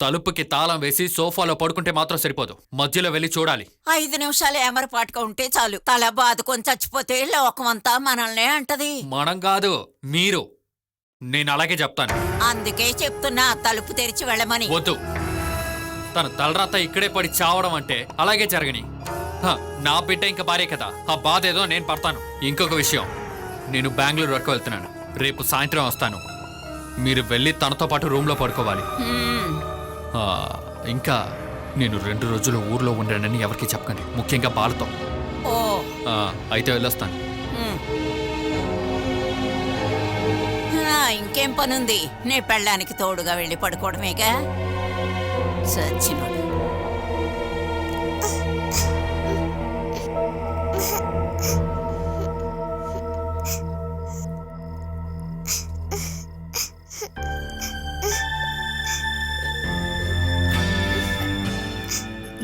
తలుపుకి తాళం వేసి సోఫాలో పడుకుంటే మాత్రం సరిపోదు, మధ్యలో వెళ్ళి చూడాలి. 5 నిమిషాలు ఏమరపాటుగా ఉంటే చాలు. తల బాదుకొని చచ్చిపోతే లోకమంతా మనల్నే అంటది. మనం కాదు, మీరు. నేను అలాగే చెప్తాను. అందుకే చెప్తున్నా, తలుపు తెరిచి వెళ్ళమని. వద్దు. తన తలరాత ఇక్కడే పడి చావడం అంటే అలాగే జరగని. నా బిడ్డ ఇంకా భార్య కదా, ఆ బాధ ఏదో నేను పడతాను. ఇంకొక విషయం, నేను బెంగళూరు వరకు వెళ్తున్నాను. రేపు సాయంత్రం వస్తాను. మీరు వెళ్ళి తనతో పాటు రూమ్లో పడుకోవాలి. ఇంకా నేను 2 రోజులు ఊర్లో ఉండానని ఎవరికి చెప్పకండి, ముఖ్యంగా బాలతో. అయితే వెళ్ళొస్తాను. ఇంకేం పనుంది? నీ పెళ్ళానికి తోడుగా వెళ్ళి పడుకోవడమేగా. సచ్చినోడు.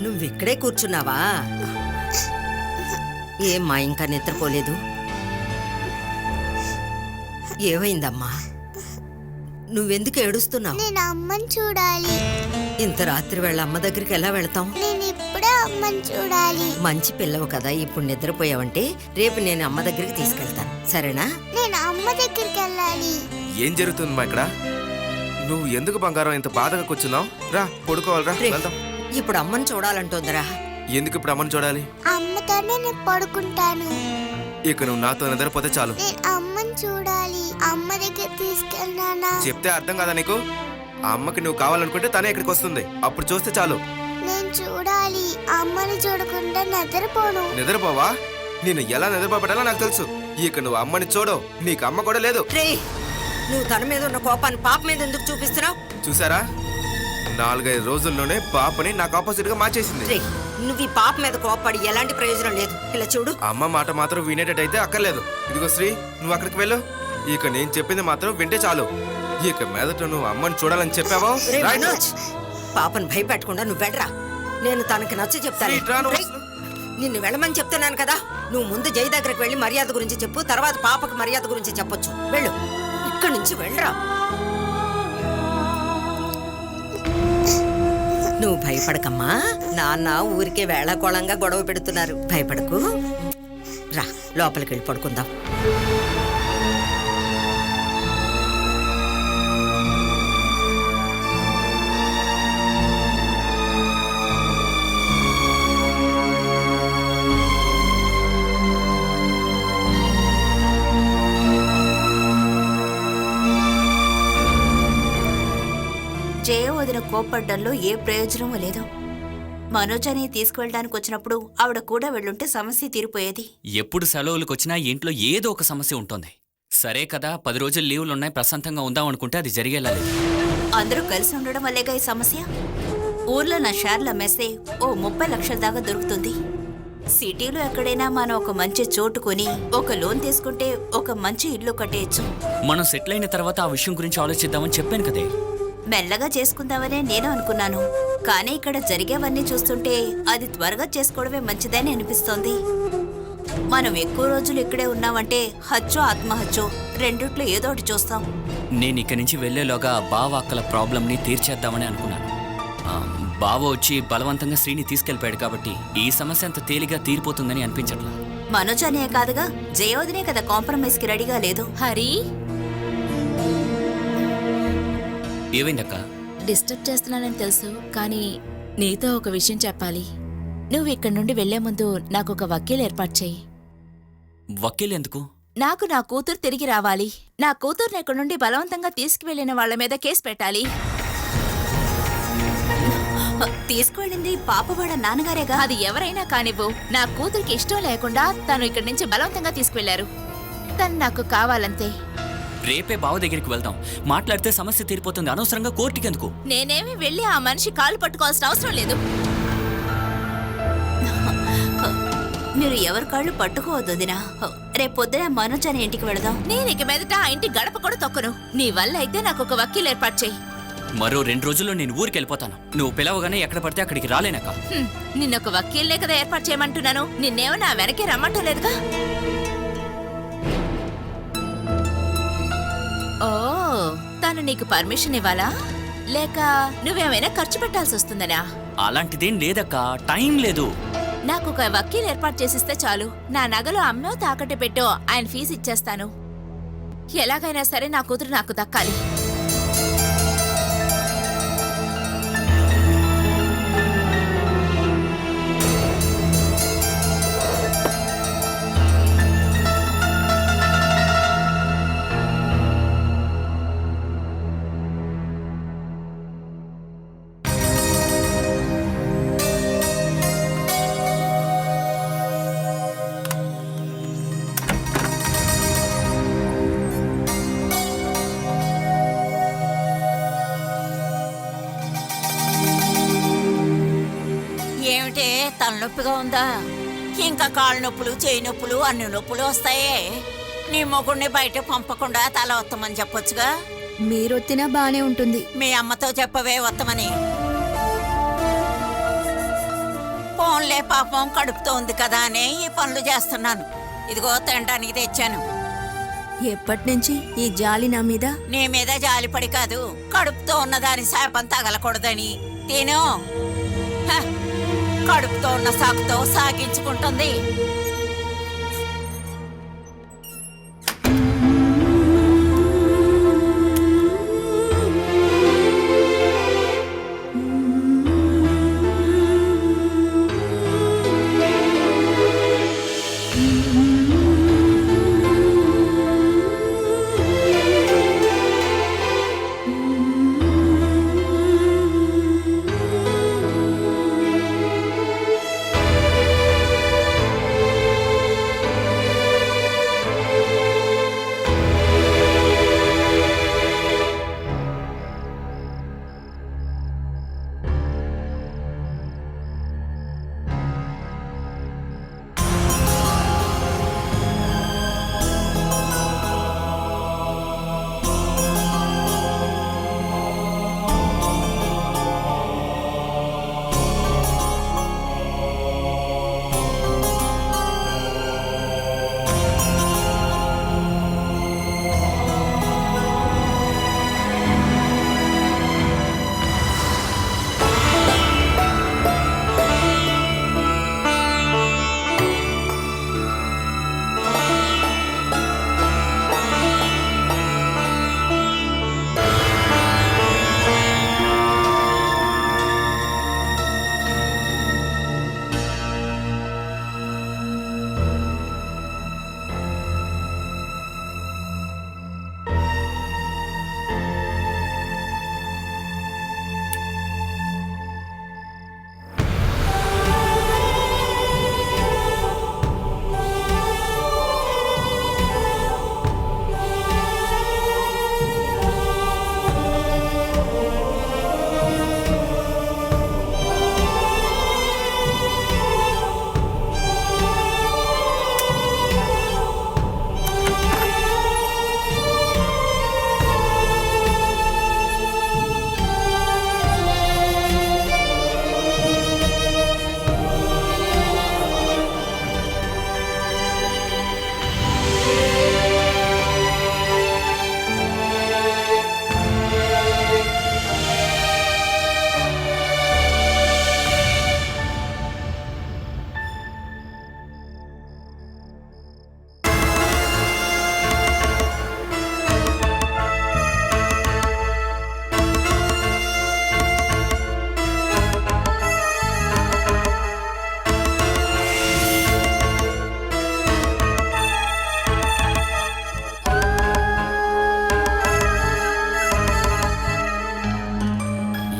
నువ్విక్కడే కూర్చున్నావా? ఏమ్మా ఇంకా నిద్రపోలేదు? ఏమైందమ్మా? నువ్వెందుకు ఏడుస్తున్నావు? నేను అమ్మని చూడాలి. ఇంత రాత్రి వేళ అమ్మ దగ్గరికి ఎలా వెళ్తాం? నేను ఇప్పుడే అమ్మని చూడాలి. మంచి పిల్లవు కదా, ఇప్పుడు నిద్రపోయావంటే రేపు నేను అమ్మ దగ్గరికి తీసుకెళ్తాను, సరేనా? నేను అమ్మ దగ్గరికి వెళ్ళాలి. ఏం జరుగుతుందమ్మా ఇక్కడ? నువ్వు ఎందుకు బంగారం ఇంత బాధగా కూర్చున్నావు? రా పడుకోవాలిరా, వెళ్దాం. ఇప్పుడు అమ్మని చూడాలంటోందిరా. ఎందుకు ఇప్పుడు అమ్మని చూడాలి? అమ్మతోనే నేను పడుకుంటాను. ఇక నువ్వు నాతో నిద్రపోతే చాలు. నేను అమ్మని చూడాలి. అమ్మ దగ్గర తీసుకెళ్ళానా? చెప్తే అర్థం కదా నీకు? ఆ అమ్మకి నువ్వు కావాలనుకుంటే తనే ఇక్కడికి వస్తుంది, అప్పుడు చూస్తే చాలు. నేను చూడాలి. అమ్మని చూడకుండా నిద్రపోను. నిద్రపోవా? నేను ఎలా నిద్రపోబెట్టాలో నాకు తెలుసు. ఇక నువ్వు అమ్మని చూడవు, నీకు అమ్మ కూడా లేదు. నువ్వు తన మీద ఉన్న కోపాన్ని పాప మీద ఎందుకు చూపిస్తున్నావు? చూసారా, 4-5 రోజుల్లోనే పాపని నాకు ఆపోజిట్ గా మార్చేసింది. నువ్వు ఈ పాప మీద కోపడి ఎలాంటి ప్రయోజనం లేదు. ఇలా చూడు, అమ్మ మాట మాత్రం వినేటట్టయితే అక్కర్లేదు. ఇదిగో శ్రీ, నువ్వు అక్కడికి వెళ్ళు. ఇక నేను చెప్పింది మాత్రం వింటే చాలు. ఇక మీదట నువ్వు అమ్మని చూడాలని చెప్పావో. పాపను భయపెట్టకుండా నువ్వు వెళ్ళరా. నేను తనకి నచ్చ చెప్తాను. నిన్ను వెళ్ళమని చెప్తున్నాను కదా. నువ్వు ముందు జై దగ్గరకు వెళ్ళి మర్యాద గురించి చెప్పు, తర్వాత పాపకు మర్యాద గురించి చెప్పొచ్చు. వెళ్ళు, ఇక్కడి నుంచి వెళ్ళరా. నువ్వు భయపడకమ్మా. నాన్న ఊరికే వేళాకోళంగా గొడవ పెడుతున్నారు, భయపడకు. రా, లోపలికి వెళ్ళి పడుకుందాం. జయ వదిన కోప్పడ్డంలో ఏ ప్రయోజనమూ లేదు. మనోజని తీసుకువెళ్ళడానికి వచ్చినప్పుడు ఆవిడ కూడా వెళ్ళుంటే సమస్య తీరిపోయేది. ఎప్పుడు సెలవులకు వచ్చినా ఇంట్లో ఏదో ఒక సమస్య ఉంటుంది. సరే కదా, 10 రోజులు లీవులున్నాయి, ప్రశాంతంగా ఉందాం అనుకుంటే అది జరిగేలా లేదు. అందరూ కలిసి ఉండడం వల్లేగా ఈ సమస్య. ఊర్లో నా షేర్లు అమ్మేస్తే ఓ 30 లక్షల దాకా దొరుకుతుంది. సిటీలో ఎక్కడైనా మనం ఒక మంచి చోటు కొని ఒక లోన్ తీసుకుంటే ఒక మంచి ఇల్లు కట్టేయచ్చు. మనం సెటిల్ అయిన తర్వాత ఆ విషయం గురించి ఆలోచిద్దామని చెప్పాను కదే. మెల్లగా చేసుకుందామనే నేను అనుకున్నాను, కానీ ఇక్కడ జరిగేవన్నీ చూస్తుంటే అది త్వరగా చేసుకోవడమే మంచిదని అనిపిస్తోంది. మనం ఎక్కువ రోజులు ఇక్కడే ఉన్నామంటే హత్యో ఆత్మహత్యో రెండిట్లో ఏదో ఒకటి చూస్తాం. నేను ఇక్కడి నుంచి వెళ్లేలోగా బావ అక్కల ప్రాబ్లంని తీర్చేద్దామని అనుకున్నాను. బావ వచ్చి బలవంతంగా శ్రీని తీసుకెళ్లిపోయాడు కాబట్టి ఈ సమస్య అంత తేలిగా తీరిపోతుందని అనిపించట్లా. మనోజ్ అనే కాదుగా, జయోదినే కదా కాంప్రమైజ్ కి రెడీగా లేదు. హరి, ఏమైందక్క? డిస్టర్బ్ చేస్తున్నానని తెలుసు, కానీ నీతో ఒక విషయం చెప్పాలి. నువ్వు ఇక్కడి నుండి వెళ్లే ముందు నాకు ఒక వకీల్ ఏర్పాటు చెయ్యి. వకీల్ ఎందుకు? నాకు నా కూతురు తిరిగి రావాలి. నా కూతుర్ని ఇక్కడి నుండి బలవంతంగా తీసుకువెళ్లిన వాళ్ల మీద కేసు పెట్టాలి. తీసుకువెళ్ళింది పాపవాడ నాన్నగారేగా. అది ఎవరైనా కానివ్వు, నా కూతురికి ఇష్టం లేకుండా తను ఇక్కడి నుంచి బలవంతంగా తీసుకువెళ్లారు. తను నాకు కావాలంతే. రేపే బావ దగ్గరికి వెళ్దాం, మాట్లాడితే సమస్య తీరిపోతుంది. అనవసరంగా కోర్టుకి ఎందుకు? నేనేమి వెళ్ళి ఆ మనిషి కాలు పట్టుకోవాల్సిన అవసరం లేదు. మీరు ఎవరి కాళ్ళు పట్టుకోవద్దు దినా. రేపు పొద్దున మనోజ్ అనే ఇంటికి వెళదాం. నేను ఇక మీదట ఆ ఇంటి గడప కూడా తొక్కను. నీ వల్ల అయితే నాకు ఒక వకీల్ ఏర్పాటు చెయ్యి. మరో 2 రోజుల్లో నేను ఊరికి వెళ్ళిపోతాను. నువ్వు పిలవగానే ఎక్కడ పడితే అక్కడికి రాలేనక్క. నిన్నొక వకీల్నే కదా ఏర్పాటు చేయమంటున్నాను. నిన్నేమో నా వెనకే రమ్మంటలేదుగా. ఓ, తను నీకు పర్మిషన్ ఇవ్వాలా? లేక నువ్వేమైనా ఖర్చు పెట్టాల్సి వస్తుందనా? అలాంటిదేం లేదక్క, టైం లేదు. నాకు ఒక వకీల్ ఏర్పాటు చేసిస్తే చాలు. నా నగలు అమ్మో తాకట్టు పెట్టో ఆయన ఫీజు ఇచ్చేస్తాను. ఎలాగైనా సరే నా కూతురు నాకు దక్కాలి. ఏమిటే తలనొప్పిగా ఉందా? ఇంకా కాళ్ళ నొప్పులు, చేయి నొప్పులు, అన్ని నొప్పులు వస్తాయే. నీ మొగుడిని బయట పంపకుండా తల వత్తమని చెప్పొచ్చుగా. మీరొత్తినా బానే ఉంటుంది. మీ అమ్మతో చెప్పవే వత్తమని. ఫోన్లే పాపం కడుపుతో ఉంది కదా అని ఈ పనులు చేస్తున్నాను. ఇదిగో తినడానికి తెచ్చాను. ఎప్పటినుంచి ఈ జాలి నా మీద? నీ మీద జాలిపడి కాదు, కడుపుతో ఉన్నదాని శాపం తగలకూడదని. తిను. హ, కడుపుతో ఉన్న సాకుతో సాగించుకుంటుంది.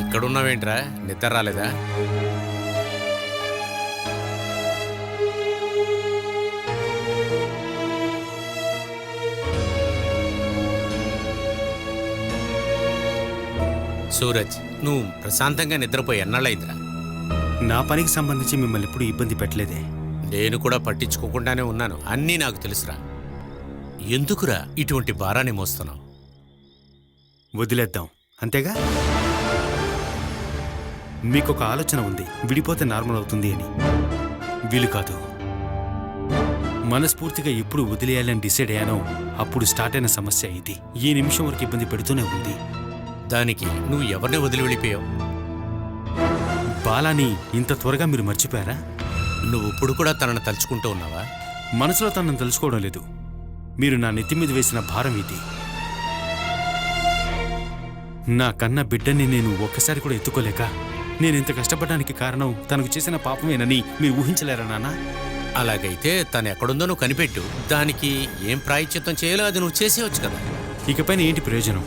ఇక్కడున్నావేంట్రా, నిద్ర రాలేదా? సూరజ్, నువ్వు ప్రశాంతంగా నిద్రపోయి ఎన్నాళ్ళైందిరా? నా పనికి సంబంధించి మిమ్మల్ని ఎప్పుడు ఇబ్బంది పెట్టలేదే. నేను కూడా పట్టించుకోకుండానే ఉన్నాను, అన్నీ నాకు తెలుసురా. ఎందుకురా ఇటువంటి భారాన్ని మోస్తున్నావు? వదిలేద్దాం అంతేగా. మీకొక ఆలోచన ఉంది, విడిపోతే నార్మల్ అవుతుంది అని. వీలు కాదు. మనస్ఫూర్తిగా ఎప్పుడు వదిలేయాలని డిసైడ్ అయ్యానో అప్పుడు స్టార్ట్ అయిన సమస్య ఇది. ఈ నిమిషం వరకు ఇబ్బంది పెడుతూనే ఉంది. దానికి నువ్వు ఎవరిని వదిలి వెళ్ళిపోయావు? బాలాని ఇంత త్వరగా మీరు మర్చిపోయారా? నువ్వు ఇప్పుడు కూడా తనను తలుచుకుంటూ ఉన్నావా? మనసులో తనను తెలుసుకోవడం లేదు. మీరు నా నెత్తి మీద వేసిన భారం ఇది. నా కన్న బిడ్డని నేను ఒక్కసారి కూడా ఎత్తుకోలేక నేనింత కష్టపడడానికి కారణం తనకు చేసిన పాపమేనని మీరు ఊహించలేరా నాన్న? అలాగైతే తను ఎక్కడుందో నువ్వు కనిపెట్టు. దానికి ఏం ప్రాయశ్చిత్తం చేయాలో అది నువ్వు చేసేవచ్చు కదా. ఇకపైన ఏంటి ప్రయోజనం?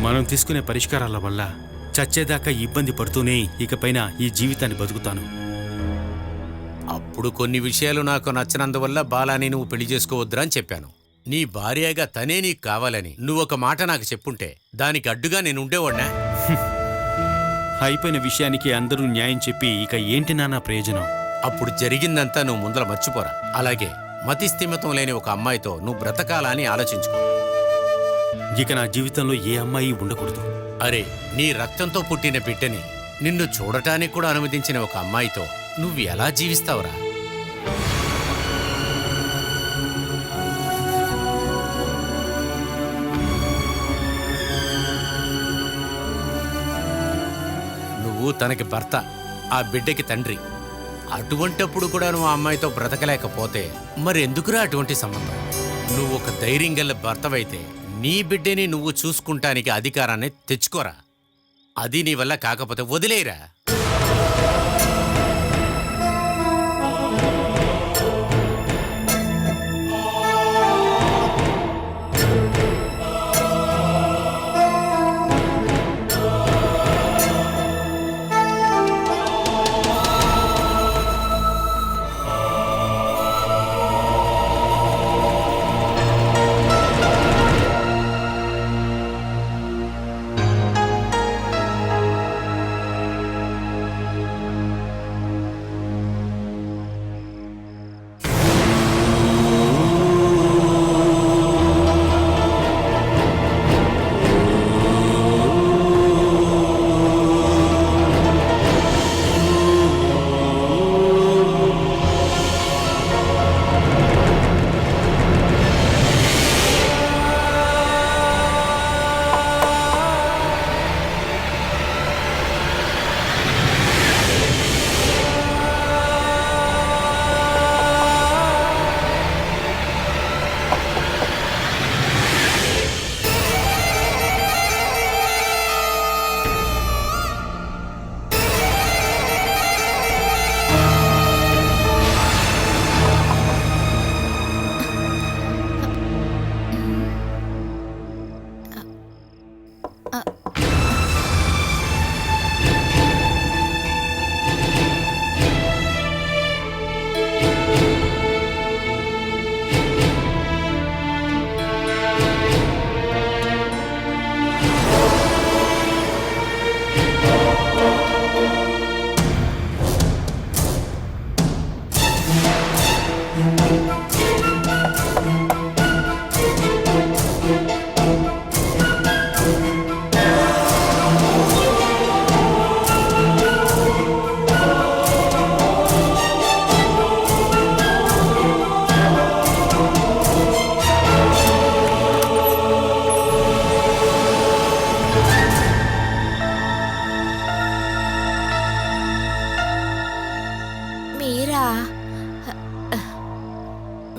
మనం తీసుకునే పరిష్కారాల వల్ల చచ్చేదాకా ఇబ్బంది పడుతూనే ఇకపైన ఈ జీవితాన్ని బతుకుతాను. అప్పుడు కొన్ని విషయాలు నాకు నచ్చినందువల్ల బాలాని నువ్వు పెళ్లి చేసుకోవద్దురా అని చెప్పాను. నీ భార్యగా తనే నీకు కావాలని నువ్వొక మాట నాకు చెప్పుంటే దానికి అడ్డుగా నేను ఉండేవాడినా? అయిపోయిన విషయానికి అందరూ న్యాయం చెప్పి ఇక ఏంటి నాన్న ప్రయోజనం? అప్పుడు జరిగిందంతా నువ్వు ముందర మర్చిపోరా. అలాగే మతి స్థిమితం లేని ఒక అమ్మాయితో నువ్వు బ్రతకాలా అని ఆలోచించుకో. ఇక నా జీవితంలో ఏ అమ్మాయి ఉండకూడదు. అరే, నీ రక్తంతో పుట్టిన బిడ్డని నిన్ను చూడటానికి కూడా అనుమతించిన ఒక అమ్మాయితో నువ్వు ఎలా జీవిస్తావురా? నువ్వు తనకి భర్త, ఆ బిడ్డకి తండ్రి. అటువంటప్పుడు కూడా నువ్వు ఆ అమ్మాయితో బ్రతకలేకపోతే మరి ఎందుకురా అటువంటి సంబంధం? నువ్వు ఒక ధైర్యం గల భర్తవైతే నీ బిడ్డని నువ్వు చూసుకుంటానికి అధికారాన్ని తెచ్చుకోరా. అది నీ వల్ల కాకపోతే వదిలేరా.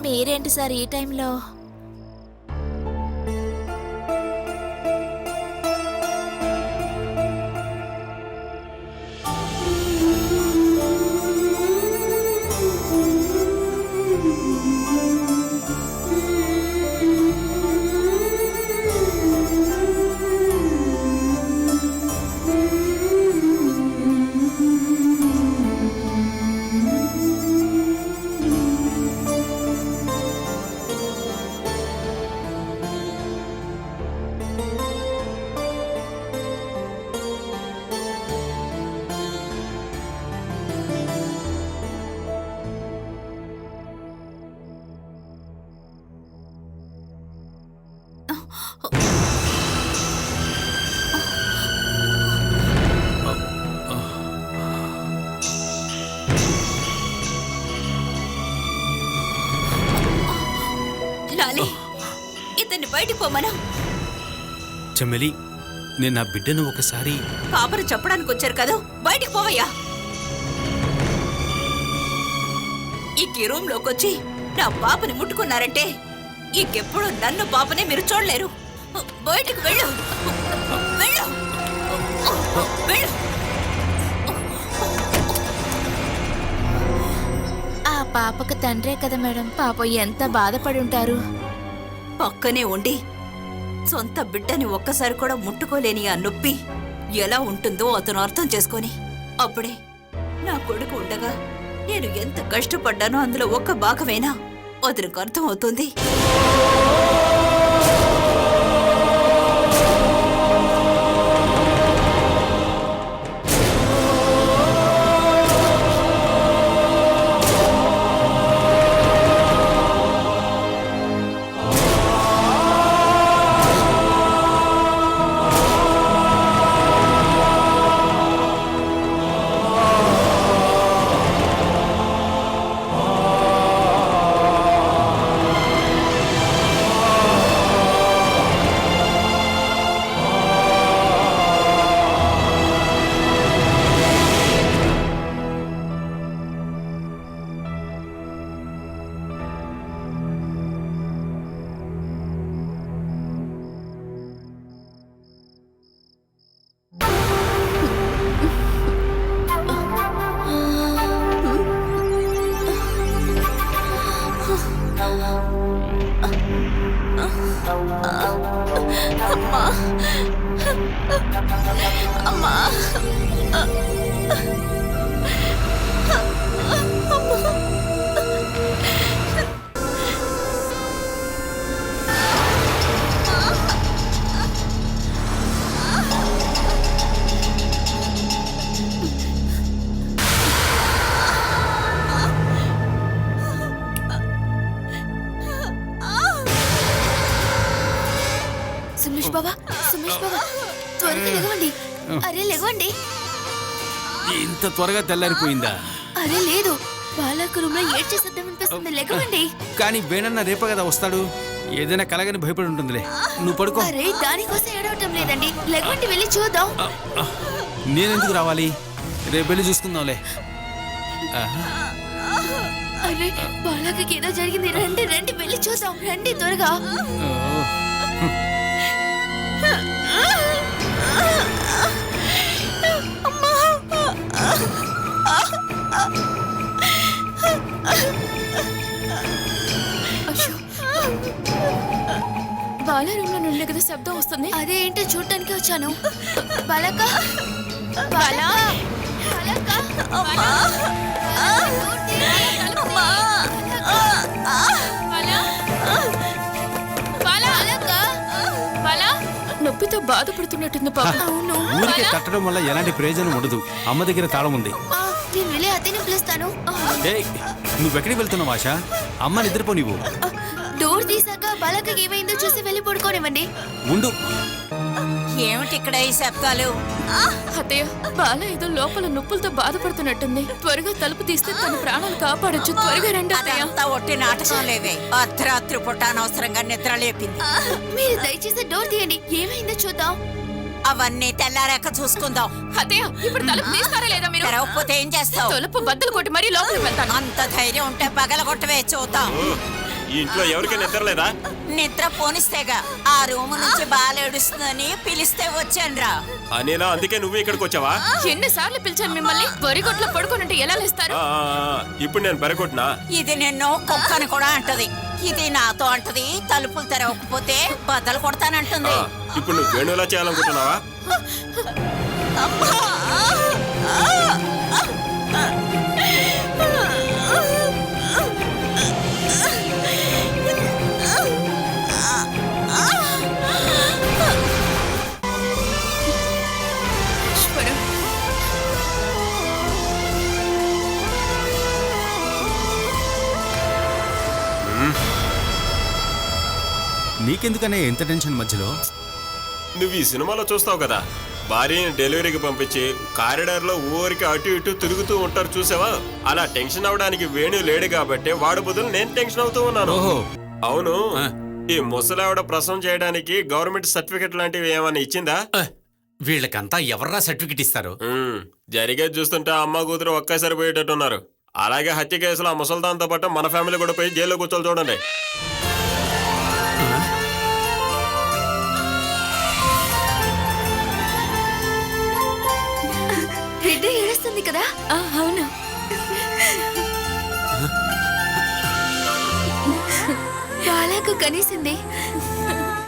మీరేంటి సార్ ఈ టైంలో? లాలి, ఇతన్ని బయటికి పోమను. చెమ్మెలి, నేను నా బిడ్డను ఒకసారి పాపను చెప్పడానికి వచ్చారు కదా, బయటికి పోవయ్యా. ఈ రూమ్ లోకి వచ్చి నా పాపని ముట్టుకున్నారంటే ఇంకెప్పుడు నన్ను పాపనే మీరు చూడలేరు. బయటికి వెళ్ళు, వెళ్ళు, వెళ్ళు. ఆ పాపకు తండ్రే కదా మేడం, పాప ఎంత బాధపడి ఉంటారు. పక్కనే ఉండి సొంత బిడ్డని ఒక్కసారి కూడా ముట్టుకోలేని ఆ నొప్పి ఎలా ఉంటుందో అతను అర్థం చేసుకొని అప్పుడే నా కొడుకు ఉండగా నేను ఎంత కష్టపడ్డానో అందులో ఒక్క భాగమేనా అతనికి అర్థం అవుతుంది. సుమేష్ బాబా, సుమేష్ బాబా, త్వరగా లెగవండి. అరే లెగవండి. ఇంత త్వరగా తెల్లారిపోయిందా? అరే లేదు, బాలాకు రూమ్ లో ఏడ్చేసేద్దామనిపిస్తుంది. లెగవండి. కానీ వేణన్న రేపే కదా వస్తాడు, ఏదైనా కలగని భయపడి ఉంటుందిలే. నువ్వు పడుకో. అరే దానికోసం ఏడవటం లేదండి, లెగవండి, వెళ్ళి చూద్దాం. నేనెందుకు రావాలి? రేపు వెళ్ళి చూసుకుందాంలే. అరే బాలాకి ఏదో జరిగింది, రండి రండి వెళ్ళి చూద్దాం, రండి త్వరగా. బాలా రూమ్ లో నుండి కదా శబ్దం వస్తుంది. అదే ఏంటో చూడటానికి వచ్చాను. బాలక, బాలా, బాలక, బాలా, నొప్పితో బాధపడుతున్నట్టుంది పాప. అవును, ఊరికే తట్టడం వల్ల ఎలాంటి ప్రయోజనం ఉండదు. అమ్మ దగ్గర తాళం ఉంది. నేను వెళ్ళి అతని పిలుస్తాను. ఏయ్, నువ్వెక్కడికి వెళ్తున్నావు ఆశ? అమ్మ నిద్రపో. నీవు డోర్ తీసాక బాలక ఏమైందో చూసి వెళ్ళి పడుకోనివ్వండి. ఉండు. ఏమిటి ఇక్కడ ఈ శబ్దాలు? అత్తయ్య, బాల ఏదో లోపల నొప్పులతో బాధపడుతున్నట్టుంది. త్వరగా తలుపు తీస్తే తన ప్రాణాలు కాపాడొచ్చు. త్వరగా రండి అత్తయ్య. అదంతా ఒట్టి నాటకం లేవే. అర్ధరాత్రి పూట అనవసరంగా నిద్ర లేపింది. మీరు దయచేసి డోర్ తీయండి, ఏమైందో చూద్దాం. అవన్నీ తెల్లారాక చూసుకుందాం. అత్తయ్య, ఇప్పుడు తలుపు తీస్తారా లేదా మీరు? తెరవకపోతే ఏం చేస్తావు? తలుపు బద్దలు కొట్టి మరీ లోపలికి వెళ్తాను. అంత ధైర్యం ఉంటే పగలగొట్టవే, చూద్దాం. ఈ ఇంట్లో ఎవరికి నిద్ర లేదా? నిద్ర పోనిస్తేగా. ఆ రూమ్ నుంచి బాలేడుస్తుందని పిలిస్తే వచ్చానురా. అనేనా, అందుకే నువ్వు ఇక్కడికి వచ్చావా? ఎన్నిసార్లు పిలిచాను మిమ్మల్ని? వరిగొట్లో పడుకోనంటే ఎలా లేస్తారు? ఇప్పుడు నేను బెరగొట్టినా? ఇది నిన్ను కుక్కని కూడా అంటది. ఇది నాతో అంటది. తలుపులు తెరవకపోతే బద్దలు కొడతానంటుంది. ఇప్పుడు నువ్వు వేణులా చేయాలనుకుంటున్నావా? నీకెందుకనే ఎంత టెన్షన్ మధ్యలో? నువ్వు ఈ సినిమాలో చూస్తావు కదా, భార్యని డెలివరీకి పంపించి కారిడార్లో ఊరికి అటు ఇటు తిరుగుతూ ఉంటారు చూసావా? అలా టెన్షన్ అవడానికి వేణు లేడు కాబట్టి వాడు బదులు నేను టెన్షన్ అవుతూ ఉన్నాను. ఓహో, అవును, ఈ ముసలావిడ ప్రసవం చేయడానికి గవర్నమెంట్ సర్టిఫికెట్ లాంటివి ఏమైనా ఇచ్చిందా? వీళ్ళకంతా ఎవర్రా సర్టిఫికెట్ ఇస్తారు? జరిగేది చూస్తుంటే అమ్మ కూతురు ఒకేసారి పోయేటట్టున్నారు. అలాగే హత్య కేసులో ఆ ముసల్దాంతో పాటు మన ఫ్యామిలీ కూడా పోయి జైల్లో కూర్చోని చూడండి. బిడ్డ ఏడుస్తుంది కదా? అవును. బాలకు కనీసింది.